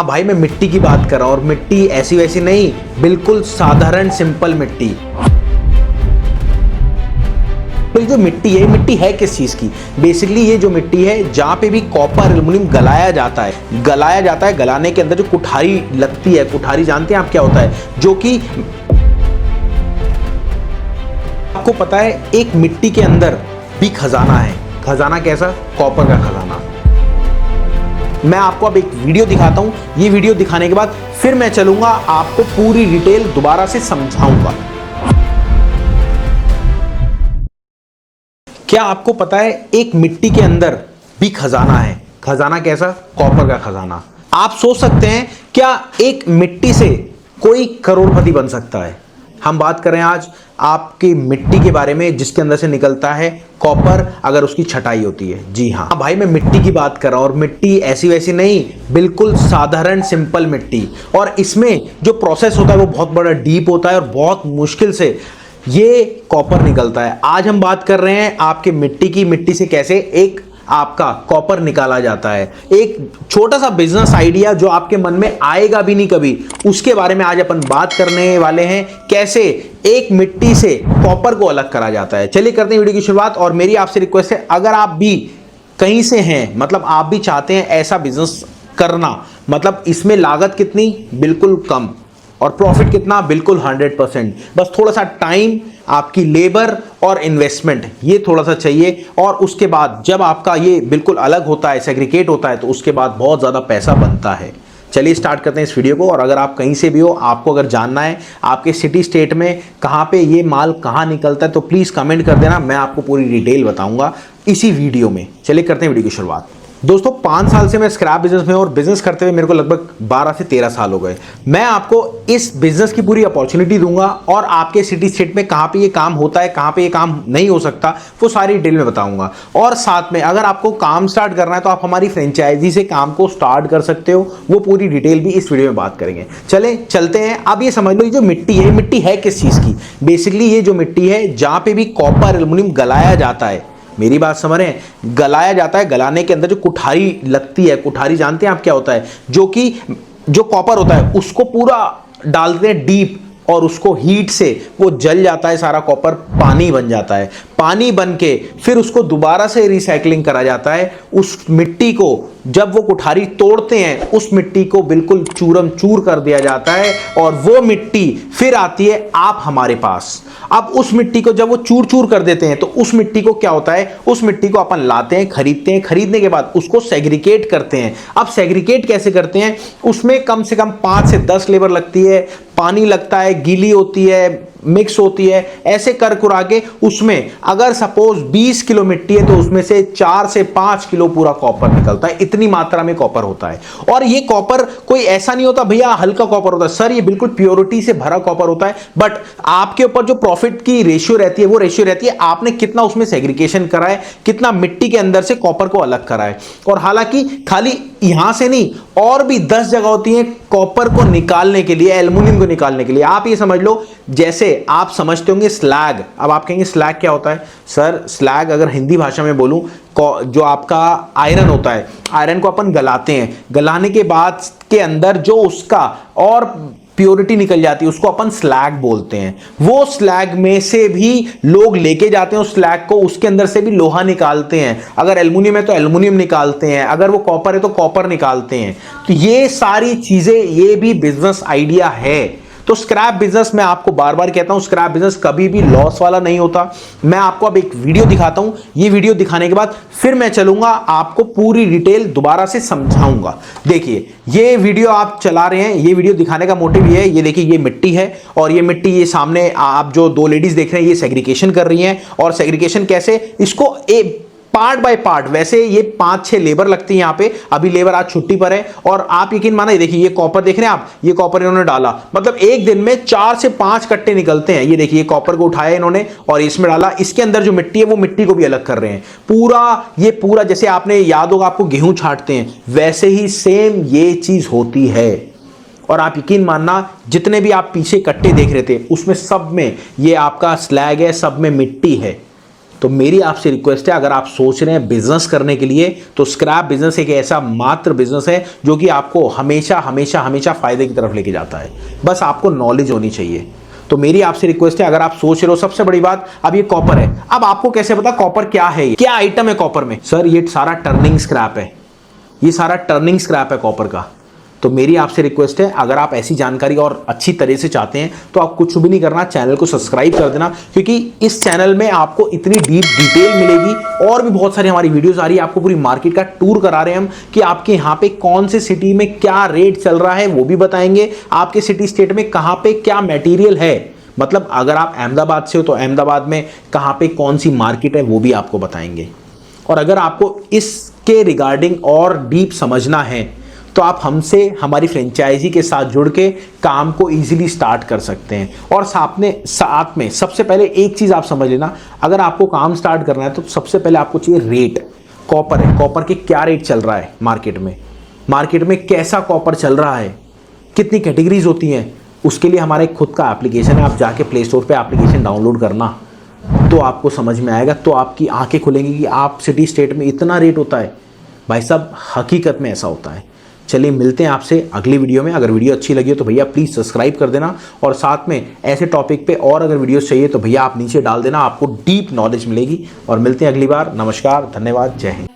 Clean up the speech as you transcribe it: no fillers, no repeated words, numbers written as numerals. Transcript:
हाँ भाई, मैं मिट्टी की बात कर रहा हूँ और मिट्टी ऐसी वैसी नहीं, बिल्कुल साधारण सिंपल मिट्टी। तो ये जो मिट्टी है, मिट्टी है किस चीज की? बेसिकली ये जो मिट्टी है, जहां पे भी कॉपर एल्युमिनियम गलाया जाता है, गलाने के अंदर जो कुठारी लगती है, कुठारी जानते हैं आप क्या होता है? जो कि आपको पता है एक मिट्टी के अंदर भी खजाना है। खजाना कैसा? कॉपर का खजाना। मैं आपको अब एक वीडियो दिखाता हूं। ये वीडियो दिखाने के बाद फिर मैं चलूंगा, आपको पूरी डिटेल दोबारा से समझाऊंगा। क्या आपको पता है एक मिट्टी के अंदर भी खजाना है? खजाना कैसा? कॉपर का खजाना। आप सोच सकते हैं क्या एक मिट्टी से कोई करोड़पति बन सकता है? हम बात करें आज आपकी मिट्टी के बारे में, जिसके अंदर से निकलता है कॉपर, अगर उसकी छटाई होती है। जी हाँ भाई, मैं मिट्टी की बात कर रहा हूं और मिट्टी ऐसी वैसी नहीं, बिल्कुल साधारण सिंपल मिट्टी। और इसमें जो प्रोसेस होता है वो बहुत बड़ा डीप होता है और बहुत मुश्किल से ये कॉपर निकलता है। आज हम बात कर रहे हैं आपके मिट्टी से कैसे एक आपका कॉपर निकाला जाता है। एक छोटा सा बिजनेस आइडिया जो आपके मन में आएगा भी नहीं कभी, उसके बारे में आज अपन बात करने वाले हैं, कैसे एक मिट्टी से कॉपर को अलग करा जाता है। चलिए करते हैं वीडियो की शुरुआत। और मेरी आपसे रिक्वेस्ट है, अगर आप भी कहीं से हैं, मतलब आप भी चाहते हैं ऐसा बिजनेस करना, मतलब इसमें लागत कितनी? बिल्कुल कम, और प्रॉफिट कितना? बिल्कुल 100%। बस थोड़ा सा टाइम, आपकी लेबर और इन्वेस्टमेंट, ये थोड़ा सा चाहिए। और उसके बाद जब आपका ये बिल्कुल अलग होता है, सेग्रीगेट होता है, तो उसके बाद बहुत ज़्यादा पैसा बनता है। चलिए स्टार्ट करते हैं इस वीडियो को। और अगर आप कहीं से भी हो, आपको अगर जानना है आपके सिटी स्टेट में कहाँ पे ये माल कहाँ निकलता है, तो प्लीज़ कमेंट कर देना, मैं आपको पूरी डिटेल बताऊँगा इसी वीडियो में। चलिए करते हैं वीडियो की शुरुआत। दोस्तों 5 साल से मैं स्क्रैप बिजनेस में, और बिजनेस करते हुए मेरे को लगभग 12 से 13 साल हो गए। मैं आपको इस बिजनेस की पूरी अपॉर्चुनिटी दूंगा और आपके सिटी स्टेट में कहाँ पे ये काम होता है, कहाँ पे ये काम नहीं हो सकता, वो सारी डिटेल में बताऊंगा। और साथ में अगर आपको काम स्टार्ट करना है तो आप हमारी फ्रेंचाइजी से काम को स्टार्ट कर सकते हो, वो पूरी डिटेल भी इस वीडियो में बात करेंगे। चलते हैं। अब ये समझ लो, ये जो मिट्टी है किस चीज़ की? बेसिकली ये जो मिट्टी है, जहाँ पे भी कॉपर एल्युमिनियम गलाया जाता है, मेरी बात समझ रहे हैं, गलाया जाता है, गलाने के अंदर जो कुठारी लगती है, कुठारी जानते हैं आप क्या होता है? जो कि जो कॉपर होता है उसको पूरा डालते हैं डीप, और उसको हीट से वो जल जाता है, सारा कॉपर पानी बन जाता है। पानी बन के फिर उसको दोबारा से रिसाइकलिंग करा जाता है। उस मिट्टी को जब वो कुठारी तोड़ते हैं, उस मिट्टी को बिल्कुल चूरम चूर कर दिया जाता है, और वो मिट्टी फिर आती है आप हमारे पास। अब उस मिट्टी को जब वो चूर चूर कर देते हैं, तो उस मिट्टी को क्या होता है? उस मिट्टी को अपन लाते हैं, खरीदते हैं, खरीदने के बाद उसको सेग्रीगेट करते हैं। अब सेग्रीगेट कैसे करते हैं? उसमें कम से कम 5 से 10 लेबर लगती है, पानी लगता है, गीली होती है, मिक्स होती है, ऐसे कर कुरा के उसमें अगर सपोज 20 किलो मिट्टी है तो उसमें से 4 से 5 किलो पूरा कॉपर निकलता है। इतनी मात्रा में कॉपर होता है। और ये कॉपर कोई ऐसा नहीं होता भैया हल्का कॉपर होता है, सर ये बिल्कुल प्योरिटी से भरा कॉपर होता है। बट आपके ऊपर जो प्रॉफिट की रेशियो रहती है, वो रेशियो रहती है आपने कितना उसमें सेग्रीगेशन करा है, कितना मिट्टी के अंदर से कॉपर को अलग करा है। और हालांकि खाली यहां से नहीं, और भी 10 जगह होती है कॉपर को निकालने के लिए, एल्युमिनियम को निकालने के लिए। आप ये समझ लो, जैसे आप समझते होंगे स्लैग। अब आप कहेंगे स्लैग क्या होता है? सर स्लैग अगर हिंदी भाषा में बोलूं, जो आपका आयरन होता है, आयरन को अपन गलाते हैं, गलाने के बाद के अंदर जो उसका और प्योरिटी निकल जाती है, उसको अपन स्लैग बोलते हैं। वो स्लैग में से भी लोग लेके जाते हैं उस स्लैग को, उसके अंदर से भी लोहा निकालते हैं। अगर एल्युमिनियम है तो एल्युमिनियम निकालते हैं, अगर वो कॉपर है तो कॉपर निकालते हैं। तो ये सारी चीजें, ये भी बिजनेस आइडिया है। तो स्क्रैप बिजनेस, मैं आपको बार बार कहता हूं, स्क्रैप बिजनेस कभी भी लॉस वाला नहीं होता। मैं आपको अब एक वीडियो दिखाता हूं। ये वीडियो दिखाने के बाद फिर मैं चलूंगा, आपको पूरी डिटेल दोबारा से समझाऊंगा। देखिए ये वीडियो आप चला रहे हैं, ये वीडियो दिखाने का मोटिव ये है। ये देखिए ये मिट्टी है, और ये मिट्टी, ये सामने आप जो 2 लेडीज देख रहे हैं, ये सेग्रीगेशन कर रही हैं। और सेग्रीगेशन कैसे? इसको पार्ट बाय पार्ट, वैसे ये 5-6 लेबर लगती है यहाँ पे। अभी लेबर आज छुट्टी पर है, और आप यकीन माना, देखिए ये कॉपर देख रहे हैं आप, ये कॉपर इन्होंने डाला, मतलब एक दिन में 4 से 5 कट्टे निकलते हैं। ये देखिए ये कॉपर को उठाया इन्होंने और इसमें डाला। इसके अंदर जो मिट्टी है, वो मिट्टी को भी अलग कर रहे हैं। ये पूरा जैसे आपने याद होगा, आपको गेहूं छांटते हैं, वैसे ही सेम ये चीज होती है। और आप यकीन मानना, जितने भी आप पीछे कट्टे देख रहे थे, उसमें सब में ये आपका स्लैग है, सब में मिट्टी है। तो मेरी आपसे रिक्वेस्ट है, अगर आप सोच रहे हैं बिजनेस करने के लिए, तो स्क्रैप बिजनेस एक ऐसा मात्र बिजनेस है जो कि आपको हमेशा हमेशा हमेशा फायदे की तरफ लेके जाता है। बस आपको नॉलेज होनी चाहिए। तो मेरी आपसे रिक्वेस्ट है, अगर आप सोच रहे हो, सबसे बड़ी बात, अब ये कॉपर है, अब आपको कैसे पता कॉपर क्या है, ये क्या आइटम है कॉपर में? सर ये सारा टर्निंग स्क्रैप है, ये सारा टर्निंग स्क्रैप है कॉपर का। तो मेरी आपसे रिक्वेस्ट है, अगर आप ऐसी जानकारी और अच्छी तरह से चाहते हैं तो आप कुछ भी नहीं करना, चैनल को सब्सक्राइब कर देना, क्योंकि इस चैनल में आपको इतनी डीप डिटेल मिलेगी। और भी बहुत सारी हमारी वीडियोस आ रही है, आपको पूरी मार्केट का टूर करा रहे हैं हम, कि आपके यहाँ पे कौन से सिटी में क्या रेट चल रहा है वो भी बताएंगे, आपके सिटी स्टेट में कहाँ पे क्या मटेरियल है, मतलब अगर आप अहमदाबाद से हो तो अहमदाबाद में कहाँ पे कौन सी मार्केट है वो भी आपको बताएंगे। और अगर आपको इसके रिगार्डिंग और डीप समझना है तो आप हमसे हमारी फ्रेंचाइजी के साथ जुड़ के काम को इजीली स्टार्ट कर सकते हैं। और साथ में सबसे पहले एक चीज़ आप समझ लेना, अगर आपको काम स्टार्ट करना है तो सबसे पहले आपको चाहिए रेट। कॉपर है, कॉपर के क्या रेट चल रहा है मार्केट में कैसा कॉपर चल रहा है, कितनी कैटेगरीज होती हैं, उसके लिए हमारा एक खुद का एप्लीकेशन है। आप जाके प्ले स्टोर पे एप्लीकेशन डाउनलोड करना, तो आपको समझ में आएगा, तो आपकी आंखें खुलेंगी कि आप सिटी स्टेट में इतना रेट होता है। भाई साहब हकीकत में ऐसा होता है। चलिए मिलते हैं आपसे अगली वीडियो में। अगर वीडियो अच्छी लगी हो तो भैया प्लीज़ सब्सक्राइब कर देना, और साथ में ऐसे टॉपिक पे और अगर वीडियोस चाहिए तो भैया आप नीचे डाल देना, आपको डीप नॉलेज मिलेगी। और मिलते हैं अगली बार। नमस्कार, धन्यवाद, जय हिंद।